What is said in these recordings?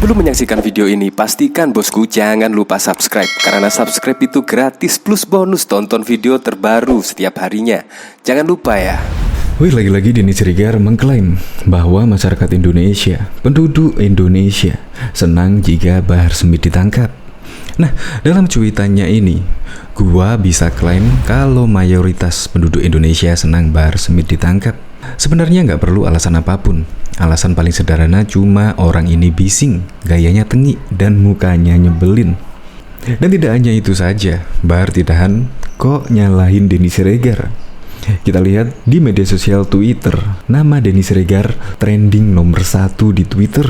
Sebelum menyaksikan video ini, pastikan bosku jangan lupa subscribe. Karena subscribe itu gratis plus bonus tonton video terbaru setiap harinya. Jangan lupa ya. Wih, lagi-lagi Denny Siregar mengklaim bahwa masyarakat Indonesia, penduduk Indonesia, senang jika Bahar Smith ditangkap. Nah, dalam cuitannya ini, gua bisa klaim kalau mayoritas penduduk Indonesia senang Bahar Smith ditangkap. Sebenarnya nggak perlu alasan apapun. Alasan paling sederhana cuma orang ini bising, gayanya tengik, dan mukanya nyebelin. Dan tidak hanya itu saja, Bahar ditahan kok nyalahin Denny Siregar. Kita lihat di media sosial Twitter, nama Denny Siregar trending nomor 1 di Twitter.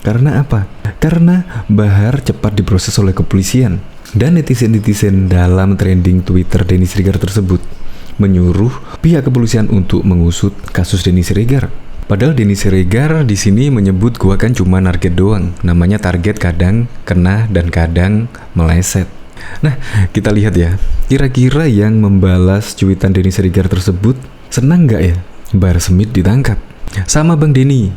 Karena apa? Karena Bahar cepat diproses oleh kepolisian. Dan netizen-netizen dalam trending Twitter Denny Siregar tersebut menyuruh pihak kepolisian untuk mengusut kasus Denny Siregar. Padahal Denny Siregar di sini menyebut gua kan cuma target doang. Namanya target kadang kena dan kadang meleset. Nah, kita lihat ya. Kira-kira yang membalas cuitan Denny Siregar tersebut senang nggak ya Bahar Smith ditangkap? Sama Bang Denny.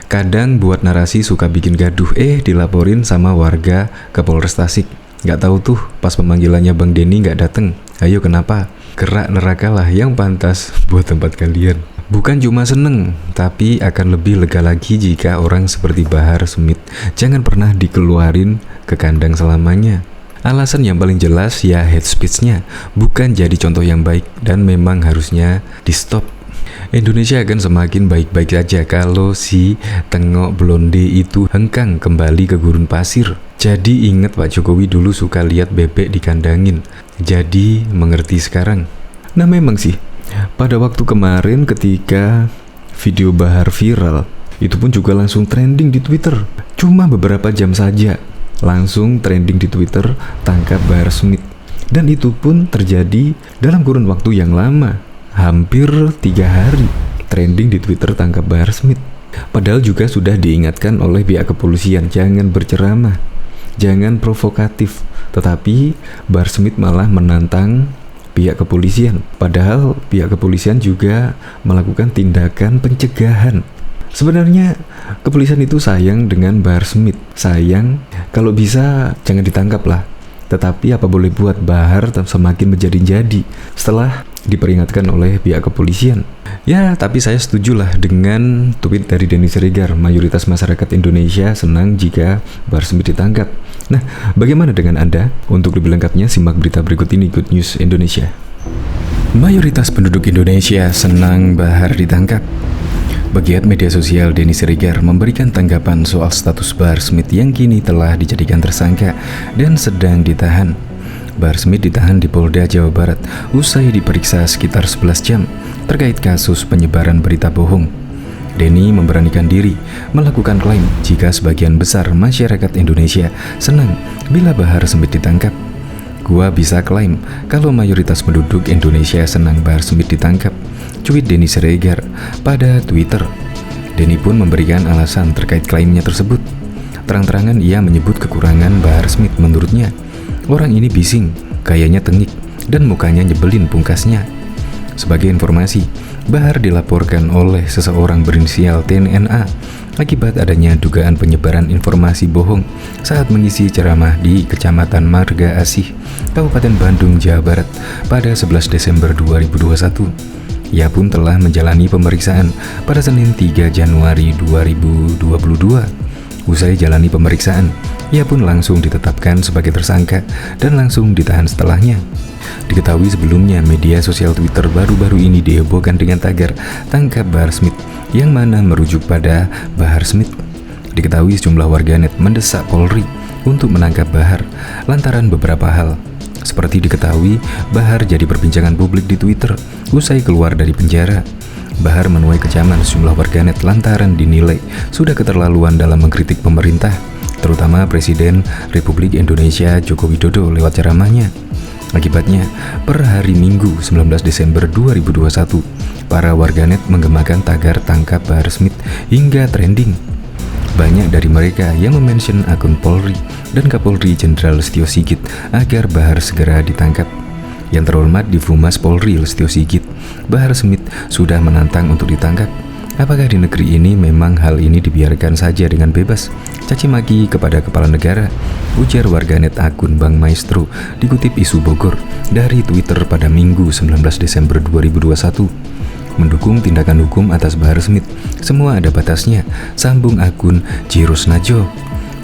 Kadang buat narasi suka bikin gaduh. Dilaporin sama warga ke Polres Tasik. Nggak tahu tuh pas pemanggilannya Bang Denny nggak dateng. Ayo kenapa? Kerak neraka lah yang pantas buat tempat kalian. Bukan cuma seneng, tapi akan lebih lega lagi jika orang seperti Bahar Smith jangan pernah dikeluarin ke kandang selamanya. Alasan yang paling jelas ya hate speech-nya, bukan jadi contoh yang baik dan memang harusnya di stop. Indonesia akan semakin baik-baik saja kalau si tengok blonde itu hengkang kembali ke gurun pasir. Jadi ingat Pak Jokowi dulu suka lihat bebek dikandangin. Jadi mengerti sekarang. Nah memang sih, pada waktu kemarin ketika video Bahar viral, itu pun juga langsung trending di Twitter. Cuma beberapa jam saja, langsung trending di Twitter, tangkap Bahar Smith. Dan itu pun terjadi dalam kurun waktu yang lama, hampir 3 hari trending di Twitter tangkap Bahar Smith. Padahal juga sudah diingatkan oleh pihak kepolisian, jangan berceramah, jangan provokatif. Tetapi Bahar Smith malah menantang pihak kepolisian. Padahal pihak kepolisian juga melakukan tindakan pencegahan. Sebenarnya kepolisian itu sayang dengan Bahar Smith. Sayang, kalau bisa jangan ditangkap lah. Tetapi apa boleh buat, Bahar semakin menjadi-jadi setelah diperingatkan oleh pihak kepolisian. Ya, tapi saya setujulah dengan tweet dari Denny Siregar. Mayoritas masyarakat Indonesia senang jika Bahar Smith ditangkap. Nah, bagaimana dengan Anda? Untuk lebih lengkapnya, simak berita berikut ini, Good News Indonesia. Mayoritas penduduk Indonesia senang Bahar ditangkap. Pegiat media sosial Denny Siregar memberikan tanggapan soal status Bahar Smith yang kini telah dijadikan tersangka dan sedang ditahan. Bahar Smith ditahan di Polda Jawa Barat usai diperiksa sekitar 11 jam terkait kasus penyebaran berita bohong. Denny memberanikan diri melakukan klaim jika sebagian besar masyarakat Indonesia senang bila Bahar Smith ditangkap. Gua bisa klaim kalau mayoritas penduduk Indonesia senang Bahar Smith ditangkap, cuit Denny Siregar pada Twitter. Denny pun memberikan alasan terkait klaimnya tersebut. Terang-terangan ia menyebut kekurangan Bahar Smith. Menurutnya, orang ini bising, gayanya tengik, dan mukanya nyebelin, pungkasnya. Sebagai informasi, Bahar dilaporkan oleh seseorang berinisial TNA akibat adanya dugaan penyebaran informasi bohong saat mengisi ceramah di Kecamatan Marga Asih, Kabupaten Bandung, Jawa Barat pada 11 Desember 2021. Ia pun telah menjalani pemeriksaan pada Senin 3 Januari 2022. Usai jalani pemeriksaan, ia pun langsung ditetapkan sebagai tersangka dan langsung ditahan setelahnya. Diketahui sebelumnya media sosial Twitter baru-baru ini dihebohkan dengan tagar tangkap Bahar Smith yang mana merujuk pada Bahar Smith. Diketahui sejumlah warganet mendesak Polri untuk menangkap Bahar lantaran beberapa hal. Seperti diketahui, Bahar jadi perbincangan publik di Twitter usai keluar dari penjara. Bahar menuai kecaman sejumlah warganet lantaran dinilai sudah keterlaluan dalam mengkritik pemerintah, terutama Presiden Republik Indonesia Joko Widodo lewat ceramahnya. Akibatnya, per hari Minggu 19 Desember 2021, para warganet menggemakan tagar tangkap Bahar Smith hingga trending. Banyak dari mereka yang memention akun Polri dan Kapolri Jenderal Listio Sigit agar Bahar segera ditangkap. Yang terhormat di Humas Polri Listio Sigit, Bahar Smith sudah menantang untuk ditangkap. Apakah di negeri ini memang hal ini dibiarkan saja dengan bebas? Caci maki kepada kepala negara, ujar warganet akun Bang Maestro, dikutip Isu Bogor dari Twitter pada Minggu 19 Desember 2021. Mendukung tindakan hukum atas Bahar Smith, semua ada batasnya, sambung akun Jirus Najo.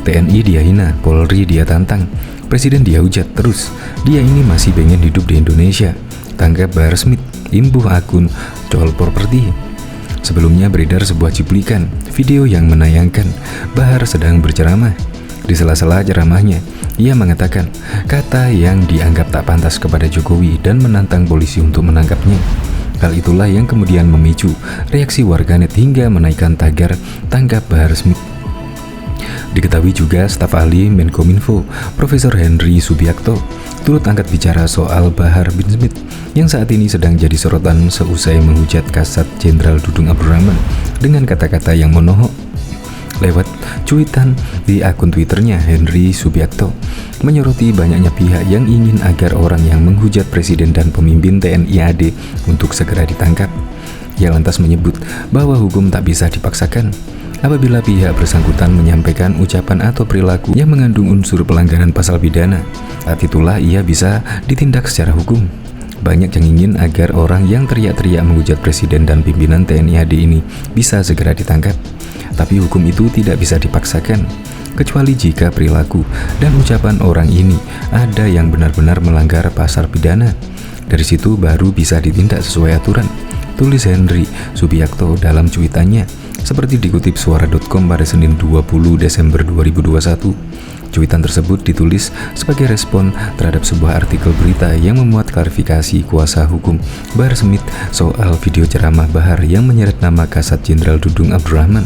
TNI dia hina, Polri dia tantang, Presiden dia hujat terus, dia ini masih pengen hidup di Indonesia. Tanggap Bahar Smith, imbuh akun Col Property. Sebelumnya beredar sebuah cuplikan video yang menayangkan Bahar sedang berceramah. Di sela-sela ceramahnya, ia mengatakan kata yang dianggap tak pantas kepada Jokowi dan menantang polisi untuk menangkapnya. Hal itulah yang kemudian memicu reaksi warganet hingga menaikkan tagar tangkap Bahar Smith. Diketahui juga staf ahli Menkominfo, Profesor Henry Subiakto, turut angkat bicara soal Bahar bin Smith yang saat ini sedang jadi sorotan seusai menghujat Kasat Jenderal Dudung Abdurrahman dengan kata-kata yang menohok. Lewat cuitan di akun Twitternya, Henry Subiakto menyoroti banyaknya pihak yang ingin agar orang yang menghujat Presiden dan pemimpin TNI AD untuk segera ditangkap. Ia lantas menyebut bahwa hukum tak bisa dipaksakan. Apabila pihak bersangkutan menyampaikan ucapan atau perilaku yang mengandung unsur pelanggaran pasal pidana, saat itulah ia bisa ditindak secara hukum. Banyak yang ingin agar orang yang teriak-teriak menghujat Presiden dan pimpinan TNI AD ini bisa segera ditangkap. Tapi hukum itu tidak bisa dipaksakan, kecuali jika perilaku dan ucapan orang ini ada yang benar-benar melanggar pasal pidana. Dari situ baru bisa ditindak sesuai aturan, tulis Henry Subiakto dalam cuitannya, seperti dikutip suara.com pada Senin 20 Desember 2021. Cuitan tersebut ditulis sebagai respon terhadap sebuah artikel berita yang memuat klarifikasi kuasa hukum Bahar Smith soal video ceramah Bahar yang menyeret nama Kasat Jenderal Dudung Abdurrahman.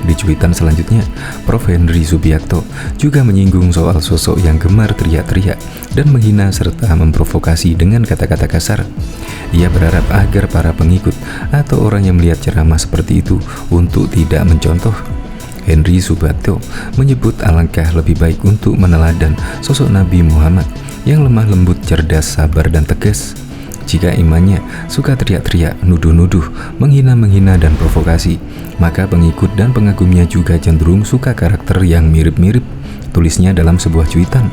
Di cuitan selanjutnya, Prof. Henry Subiakto juga menyinggung soal sosok yang gemar teriak-teriak dan menghina serta memprovokasi dengan kata-kata kasar. Ia berharap agar para pengikut atau orang yang melihat ceramah seperti itu untuk tidak mencontoh. Henry Subiakto menyebut alangkah lebih baik untuk meneladan sosok Nabi Muhammad yang lemah lembut, cerdas, sabar, dan tegas. Jika imannya suka teriak-teriak, nuduh-nuduh, menghina-menghina, dan provokasi, maka pengikut dan pengagumnya juga cenderung suka karakter yang mirip-mirip, tulisnya dalam sebuah cuitan.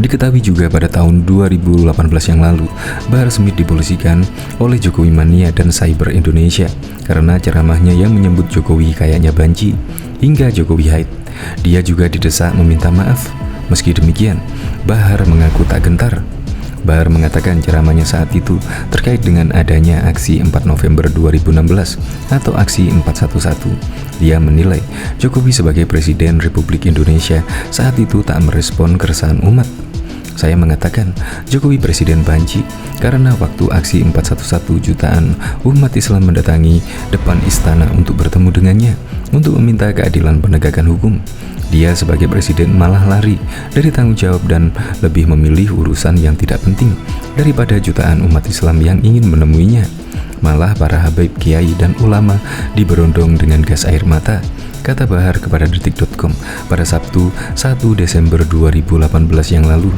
Diketahui juga pada tahun 2018 yang lalu, Bahar Smith dipolisikan oleh Jokowi Mania dan Cyber Indonesia karena ceramahnya yang menyebut Jokowi kayaknya banci, hingga Jokowi Haid. Dia juga didesak meminta maaf. Meski demikian, Bahar mengaku tak gentar. Bahar mengatakan ceramahnya saat itu terkait dengan adanya aksi 4 November 2016 atau aksi 411. Dia menilai Jokowi sebagai Presiden Republik Indonesia saat itu tak merespon keresahan umat. Saya mengatakan Jokowi Presiden banci karena waktu aksi 411 jutaan umat Islam mendatangi depan istana untuk bertemu dengannya untuk meminta keadilan penegakan hukum. Dia sebagai presiden malah lari dari tanggung jawab dan lebih memilih urusan yang tidak penting daripada jutaan umat Islam yang ingin menemuinya. Malah para habaib, kiai, dan ulama diberondong dengan gas air mata, kata Bahar kepada detik.com pada Sabtu 1 Desember 2018 yang lalu.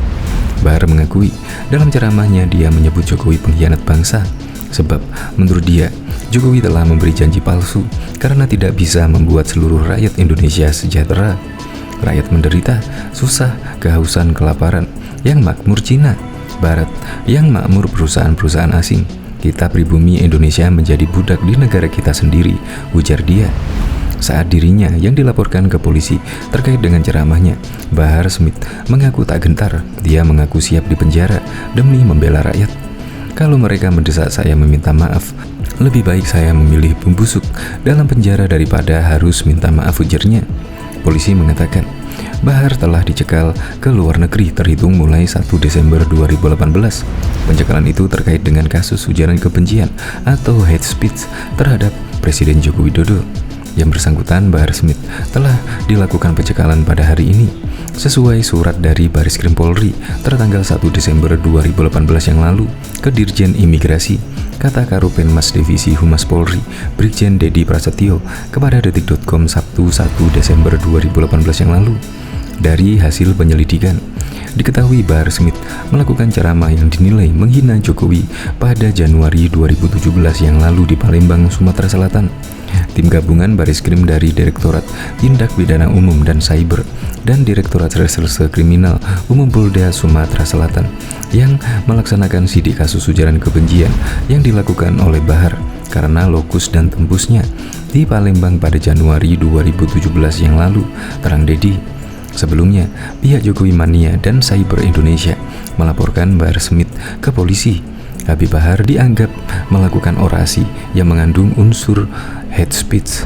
Bahar mengakui dalam ceramahnya dia menyebut Jokowi pengkhianat bangsa, sebab menurut dia Jokowi telah memberi janji palsu karena tidak bisa membuat seluruh rakyat Indonesia sejahtera. Rakyat menderita, susah, kehausan, kelaparan, yang makmur Cina, Barat, yang makmur perusahaan-perusahaan asing. Kita pribumi Indonesia menjadi budak di negara kita sendiri, ujar dia. Saat dirinya yang dilaporkan ke polisi terkait dengan ceramahnya, Bahar Smith mengaku tak gentar. Dia mengaku siap dipenjara demi membela rakyat. Kalau mereka mendesak saya meminta maaf, lebih baik saya memilih membusuk dalam penjara daripada harus minta maaf, ujarnya. Polisi mengatakan Bahar telah dicekal ke luar negeri terhitung mulai 1 Desember 2018. Pencekalan itu terkait dengan kasus ujaran kebencian atau hate speech terhadap Presiden Joko Widodo. Yang bersangkutan, Bahar Smith, telah dilakukan pencekalan pada hari ini sesuai surat dari Baris Krim Polri tertanggal 1 Desember 2018 yang lalu ke Dirjen Imigrasi, kata Karopenmas Divisi Humas Polri, Brigjen Dedi Prasetyo kepada detik.com Sabtu 1 Desember 2018 yang lalu. Dari hasil penyelidikan, Diketahui Bahar Smith melakukan ceramah yang dinilai menghina Jokowi pada Januari 2017 yang lalu di Palembang, Sumatera Selatan. Tim gabungan Bariskrim dari Direktorat Tindak Pidana Umum dan Cyber dan Direktorat Reserse Kriminal Umum Polda Sumatera Selatan yang melaksanakan sidik kasus ujaran kebencian yang dilakukan oleh Bahar karena lokus dan tembusnya di Palembang pada Januari 2017 yang lalu, terang Dedi. Sebelumnya, pihak Jokowi Mania dan Cyber Indonesia melaporkan Bahar Smith ke polisi. Habib Bahar dianggap melakukan orasi yang mengandung unsur hate speech.